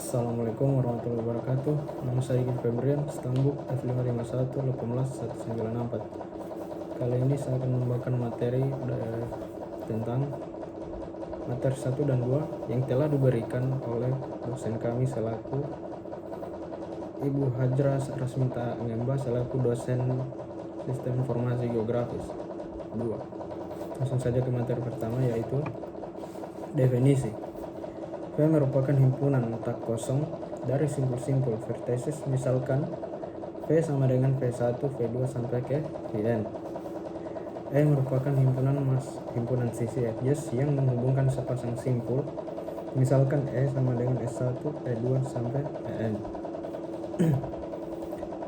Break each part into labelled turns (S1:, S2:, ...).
S1: Assalamualaikum warahmatullahi wabarakatuh. Nama saya Igin Febrian, Stambuk F551 Kali ini saya akan membawakan materi tentang materi 1 dan 2 yang telah diberikan oleh dosen kami selaku Ibu Hajra Rasmita Ngemba selaku dosen Sistem Informasi Geografis 2. Langsung saja ke materi pertama, yaitu definisi. V merupakan himpunan tak kosong dari simpul-simpul vertices, misalkan V sama dengan V1, V2 sampai ke Vn. E merupakan himpunan sisi edges yang menghubungkan sepasang simpul, misalkan E sama dengan S1, E2 sampai En.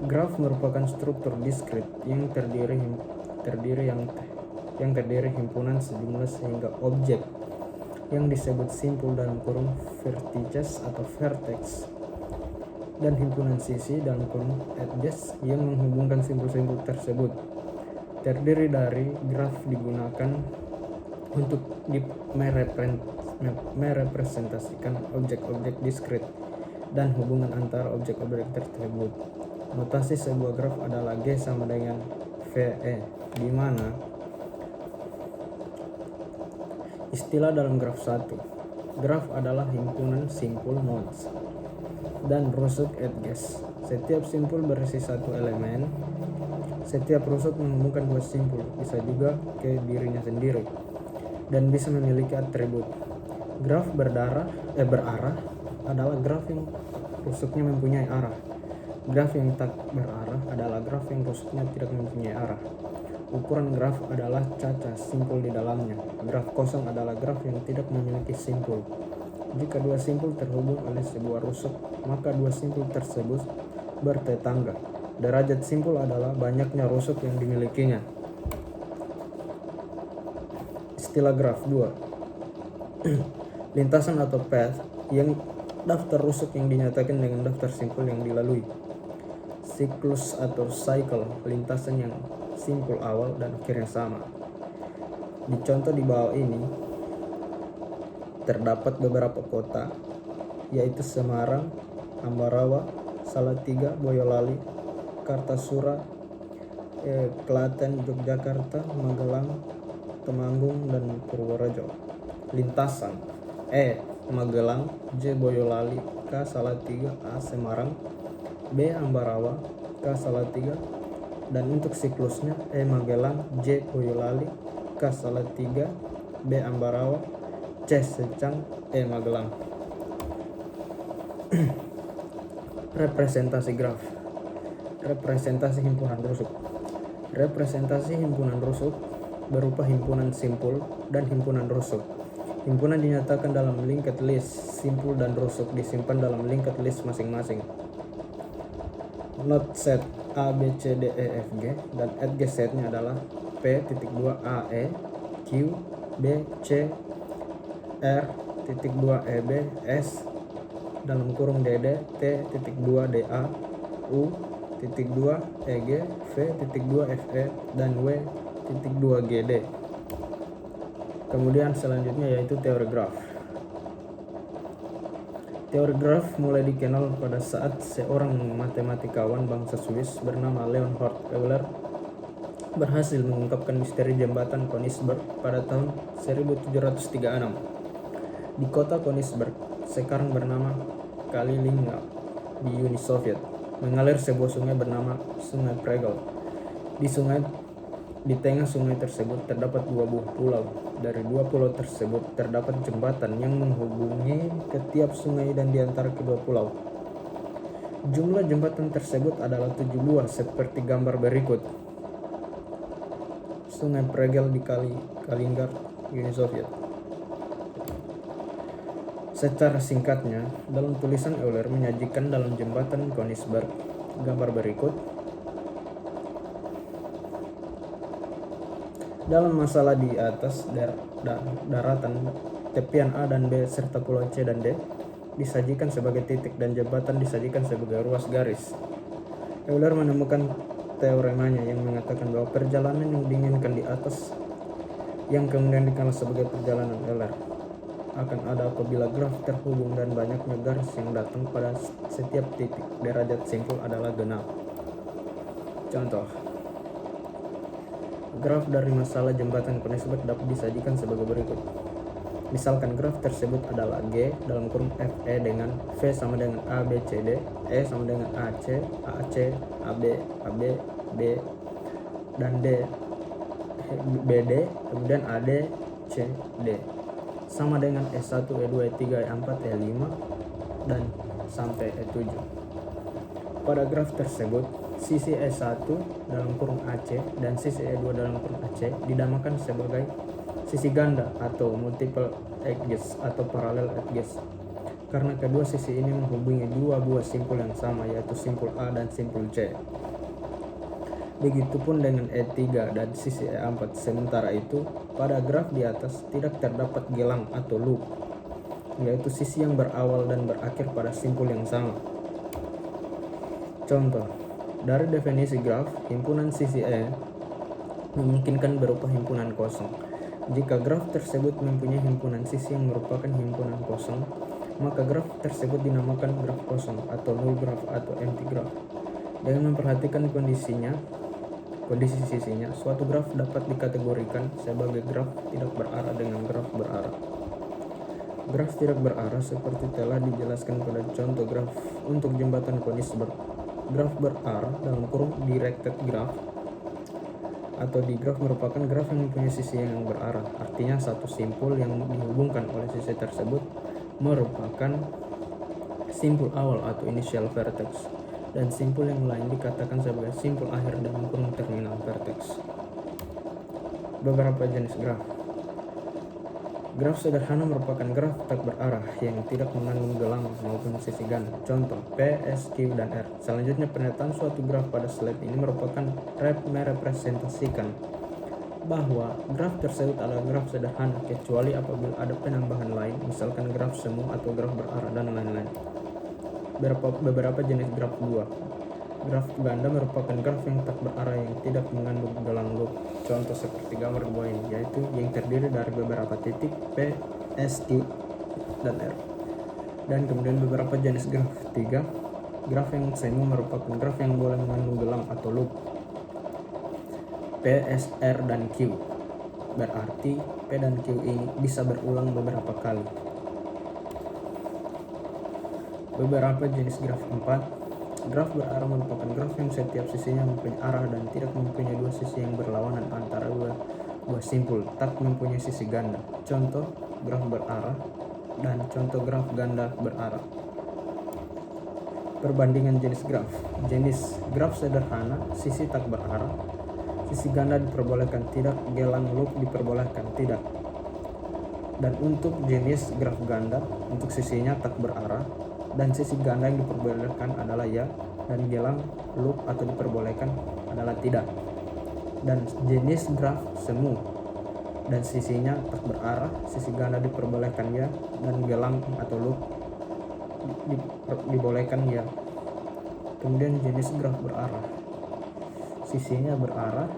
S1: Graf merupakan struktur diskrit yang terdiri himpunan sejumlah sehingga objek yang disebut simpul dalam kurung vertices atau vertex dan himpunan sisi dalam kurung edges yang menghubungkan simpul-simpul tersebut. Terdiri dari graf digunakan untuk merepresentasikan objek-objek diskrit dan hubungan antara objek-objek tersebut. Notasi sebuah graf adalah G sama dengan VE, di mana istilah dalam graf 1. Graf adalah himpunan simpul nodes dan rusuk edges. Setiap simpul berisi satu elemen. Setiap rusuk menghubungkan dua simpul, bisa juga ke dirinya sendiri, dan bisa memiliki atribut. Graf berarah adalah graf yang rusuknya mempunyai arah. Graf yang tak berarah adalah graf yang rusuknya tidak mempunyai arah. Ukuran graf adalah caca simpul di dalamnya. Graf kosong adalah graf yang tidak memiliki simpul. Jika dua simpul terhubung oleh sebuah rusuk, maka dua simpul tersebut bertetangga. Derajat simpul adalah banyaknya rusuk yang dimilikinya. Istilah graf 2. Lintasan atau path yang daftar rusuk yang dinyatakan dengan daftar simpul yang dilalui. Siklus atau cycle, lintasan yang simpul awal dan akhirnya sama. Di contoh di bawah ini terdapat beberapa kota, yaitu Semarang, Ambarawa, Salatiga, Boyolali, Kartasura, Klaten, Yogyakarta, Magelang, Temanggung, dan Purworejo. Lintasan: E. Magelang, J. Boyolali, K. Salatiga, A. Semarang, B. Ambarawa, K. Salatiga. Dan untuk siklusnya E. Magelang, J. Boyolali, K. Salatiga, B. Ambarawa, C. Secang, E. Magelang. Representasi graf. Representasi himpunan rusuk. Representasi himpunan rusuk berupa himpunan simpul dan himpunan rusuk. Himpunan dinyatakan dalam linked list, simpul dan rusuk disimpan dalam linked list masing-masing. Node set A, B, C, D, E, F, G, dan edge setnya adalah P.2 A, E, Q, B, C, R.2 E, B, S, dalam kurung DD, T.2 DA, U.2 EG, V.2 FE, dan W.2 GD. Kemudian selanjutnya yaitu teori graf. Teori graf mulai dikenal pada saat seorang matematikawan bangsa Swiss bernama Leonhard Euler berhasil mengungkapkan misteri jembatan Königsberg pada tahun 1736. Di kota Königsberg, sekarang bernama Kaliningrad di Uni Soviet, mengalir sebuah sungai bernama Sungai Pregel. Di tengah sungai tersebut terdapat dua buah pulau. Dari dua pulau tersebut terdapat jembatan yang menghubungi ketiap sungai dan di antara kedua pulau. Jumlah jembatan tersebut adalah 7 buah seperti gambar berikut. Sungai Pregel di Kaliningrad, Uni Soviet. Secara singkatnya, dalam tulisan Euler menyajikan dalam jembatan Königsberg gambar berikut. Dalam masalah di atas daratan, tepian A dan B serta pulau C dan D disajikan sebagai titik dan jembatan disajikan sebagai ruas garis. Euler menemukan teoremanya yang mengatakan bahwa perjalanan yang diinginkan di atas yang kemudian dikenal sebagai perjalanan Euler akan ada apabila graf terhubung dan banyaknya garis yang datang pada setiap titik. Derajat simpul adalah genap. Contoh, graf dari masalah jembatan Koenigsberg dapat disajikan sebagai berikut. Misalkan graf tersebut adalah G dalam kurung FE dengan V sama dengan ABCD, E sama dengan AC, AC, AB, AB, B, dan D, BD, kemudian AD, CD. Sama dengan E1, E2, E3, E4, E5, dan sampai E7. Pada graf tersebut, sisi E1 dalam kurung AC dan sisi E2 dalam kurung AC dinamakan sebagai sisi ganda atau multiple edges atau parallel edges, karena kedua sisi ini menghubungi dua buah simpul yang sama, yaitu simpul A dan simpul C. Begitupun dengan E3 dan sisi E4. Sementara itu, pada graf di atas tidak terdapat gelang atau loop, yaitu sisi yang berawal dan berakhir pada simpul yang sama. Contoh, dari definisi graf, himpunan sisi E memungkinkan berupa himpunan kosong. Jika graf tersebut mempunyai himpunan sisi yang merupakan himpunan kosong, maka graf tersebut dinamakan graf kosong atau null graph atau empty graph. Dengan memperhatikan kondisi sisinya, suatu graf dapat dikategorikan sebagai graf tidak berarah dengan graf berarah. Graf tidak berarah seperti telah dijelaskan pada contoh graf untuk jembatan Koenigsberg. Graf berarah dalam kurung directed graph atau digraf merupakan graf yang mempunyai sisi yang berarah. Artinya satu simpul yang dihubungkan oleh sisi tersebut merupakan simpul awal atau initial vertex, dan simpul yang lain dikatakan sebagai simpul akhir dalam kurung terminal vertex. Beberapa jenis graf. Graf sederhana merupakan graf tak berarah yang tidak mengandung gelang maupun sisi ganda. Contoh, P, S, Q, dan R. Selanjutnya, pernyataan suatu graf pada slide ini merepresentasikan bahwa graf tersebut adalah graf sederhana kecuali apabila ada penambahan lain, misalkan graf semu atau graf berarah dan lain-lain. Beberapa jenis graf 2. Graf ganda merupakan graf yang tak berarah yang tidak mengandung gelang loop. Contoh seperti gambar di bawah ini, yaitu yang terdiri dari beberapa titik P, S, Q, dan R. Dan kemudian beberapa jenis graf 3. Graf yang semu merupakan graf yang boleh mengandung gelang atau loop. P, S, R, dan Q. Berarti P dan Q ini bisa berulang beberapa kali. Beberapa jenis graf 4. Graf berarah merupakan graf yang setiap sisinya mempunyai arah dan tidak mempunyai dua sisi yang berlawanan antara dua simpul, tak mempunyai sisi ganda. Contoh graf berarah dan contoh graf ganda berarah. Perbandingan jenis graf. Jenis graf sederhana, sisi tak berarah, sisi ganda diperbolehkan tidak, gelang loop diperbolehkan tidak. Dan untuk jenis graf ganda, untuk sisinya tak berarah dan sisi ganda yang diperbolehkan adalah ya, dan gelang loop atau diperbolehkan adalah tidak. Dan jenis graf semu dan sisinya tak berarah, sisi ganda diperbolehkan ya, dan gelang atau loop dibolehkan ya. Kemudian jenis graf berarah, sisinya berarah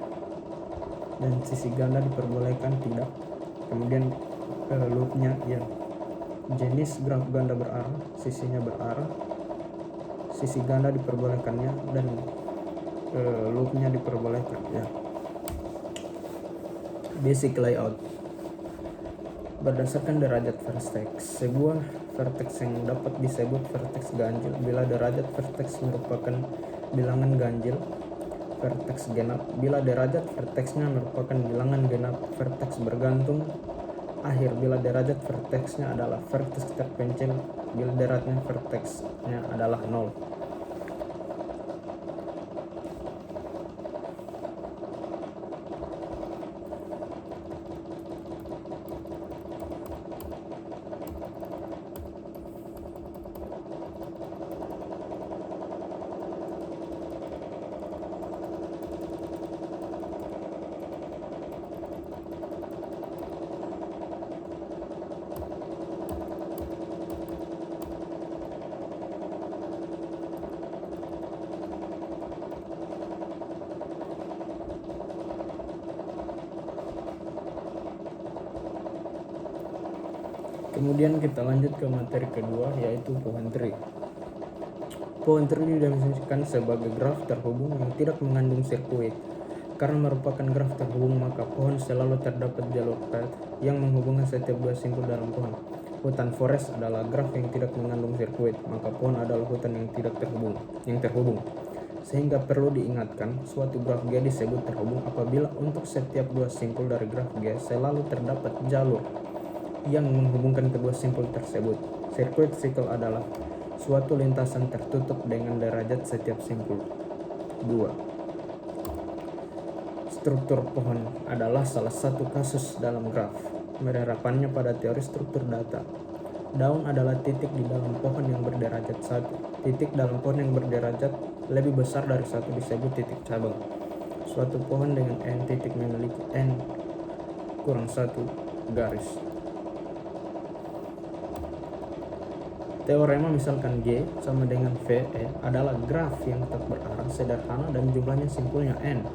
S1: dan sisi ganda diperbolehkan tidak, kemudian loopnya ya. Jenis graf ganda berarah, sisinya berarah, sisi ganda diperbolehkannya, dan loopnya diperbolehkan ya. Basic layout. Berdasarkan derajat vertex, sebuah vertex yang dapat disebut vertex ganjil bila derajat vertex merupakan bilangan ganjil vertex genap. Bila derajat vertexnya merupakan bilangan genap vertex bergantung akhir. Bila derajat vertexnya adalah vertex terpencil, bila derajatnya vertexnya adalah 0. Kemudian kita lanjut ke materi kedua, yaitu pohon tree. Pohon tree didefinisikan sebagai graf terhubung yang tidak mengandung sirkuit. Karena merupakan graf terhubung, maka pohon selalu terdapat jalur path yang menghubungkan setiap dua simpul dalam pohon. Hutan forest adalah graf yang tidak mengandung sirkuit, maka pohon adalah hutan yang tidak terhubung. Sehingga perlu diingatkan, suatu graf G disebut terhubung apabila untuk setiap dua simpul dari graf G selalu terdapat jalur yang menghubungkan kedua simpul tersebut. Circuit cycle adalah suatu lintasan tertutup dengan derajat setiap simpul. 2. Struktur pohon adalah salah satu kasus dalam graf. Penerapannya pada teori struktur data. Daun adalah titik di dalam pohon yang berderajat 1. Titik dalam pohon yang berderajat lebih besar dari 1 disebut titik cabang. Suatu pohon dengan n titik memiliki n kurang 1 garis. Teorema misalkan G sama dengan VE adalah graf yang tak berarah, sederhana, dan jumlahnya simpulnya n.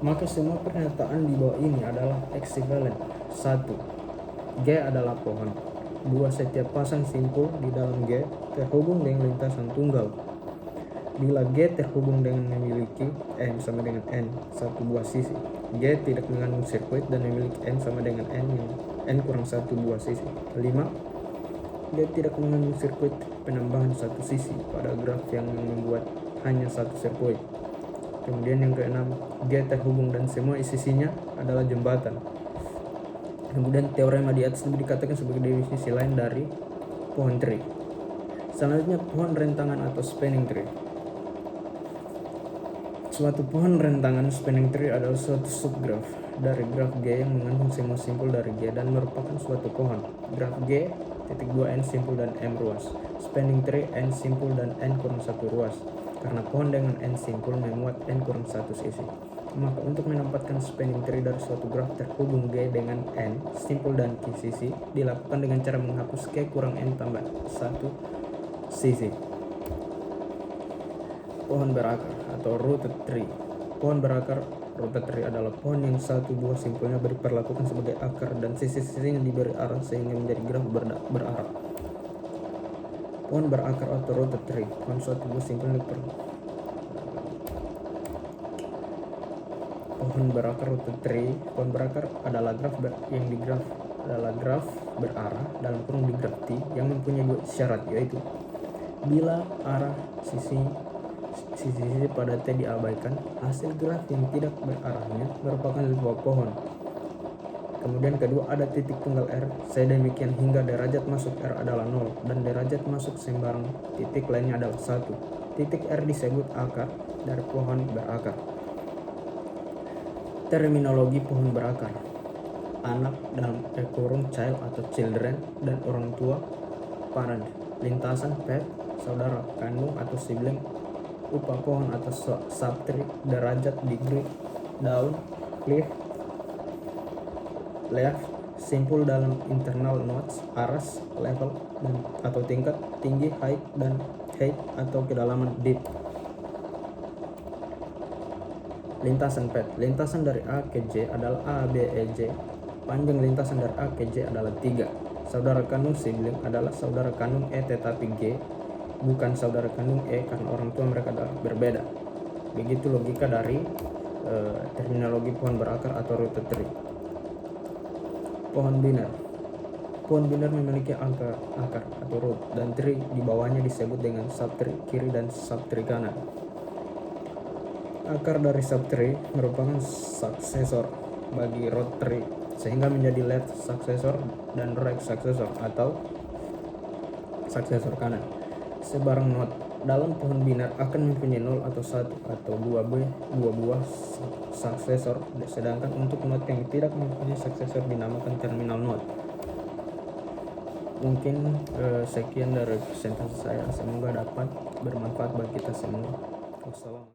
S1: Maka semua pernyataan di bawah ini adalah ekivalen. 1. G adalah pohon. 2. Setiap pasang simpul di dalam G terhubung dengan lintasan tunggal. Bila G terhubung dengan memiliki n sama dengan n satu buah sisi, G tidak mengandung sirkuit dan memiliki n sama dengan n yang n kurang 1 buah sisi. 5. Dia tidak mengandung sirkuit penambahan satu sisi pada graf yang membuat hanya satu sirkuit. Kemudian yang keenam, G terhubung dan semua sisinya adalah jembatan. Kemudian teorema di atas lebih dikatakan sebagai definisi lain dari pohon tree. Selanjutnya pohon rentangan atau spanning tree. Suatu pohon rentangan spanning tree adalah suatu subgraf dari graf G yang mengandung semua simpul dari G dan merupakan suatu pohon. Graf G titik 2 n simpul dan m ruas. Spanning tree n simpul dan n kurang 1 ruas. Karena pohon dengan n simpul memuat n kurang 1 sisi. Maka untuk menempatkan spanning tree dari suatu graf terhubung G dengan n simpul dan q sisi dilakukan dengan cara menghapus k kurang n tambah 1 sisi. Pohon berakar atau rooted tree. Pohon berakar rooted tree adalah pohon yang satu buah simpulnya diperlakukan sebagai akar dan sisi-sisinya diberi arah sehingga menjadi graf berarah. Pohon berakar atau rooted tree. Pohon suatu buah simpulnya pohon berakar rooted tree. Pohon berakar adalah graf yang di graf adalah graf berarah dalam kurung di graf T yang mempunyai dua syarat, yaitu bila arah sisi pada T diabaikan, hasil graf yang tidak berarahnya merupakan sebuah pohon. Kemudian kedua, ada titik tunggal R sedemikian hingga derajat masuk R adalah 0 dan derajat masuk sembarang titik lainnya adalah 1. Titik R disebut akar dari pohon berakar. Terminologi pohon berakar. Anak dalam kurung child atau children dan orang tua parent. Lintasan path, saudara kandung atau sibling. Upah pohon atau subtree, derajat, degree, daun, leaf, simpul dalam internal nodes, aras, level, dan atau tingkat, tinggi, height, dan height atau kedalaman, deep. Lintasan path. Lintasan dari A ke J adalah A, B, E, J. Panjang lintasan dari A ke J adalah 3. Saudara kandung sibling adalah saudara kandung E tetapi G bukan saudara kandung E karena orang tua mereka adalah berbeda. Begitu logika dari terminologi pohon berakar atau rooted tree. Pohon biner. Pohon biner memiliki akar atau root dan tree di bawahnya disebut dengan subtree kiri dan subtree kanan. Akar dari subtree merupakan suksesor bagi root tree sehingga menjadi left successor dan right successor atau suksesor kanan. Sebarang not dalam pohon biner akan mempunyai 0 atau 1 atau 2 buah suksesor, sedangkan untuk not yang tidak mempunyai suksesor dinamakan terminal not. Mungkin sekian dari presentasi saya, semoga dapat bermanfaat bagi kita semua. Wassalamualaikum.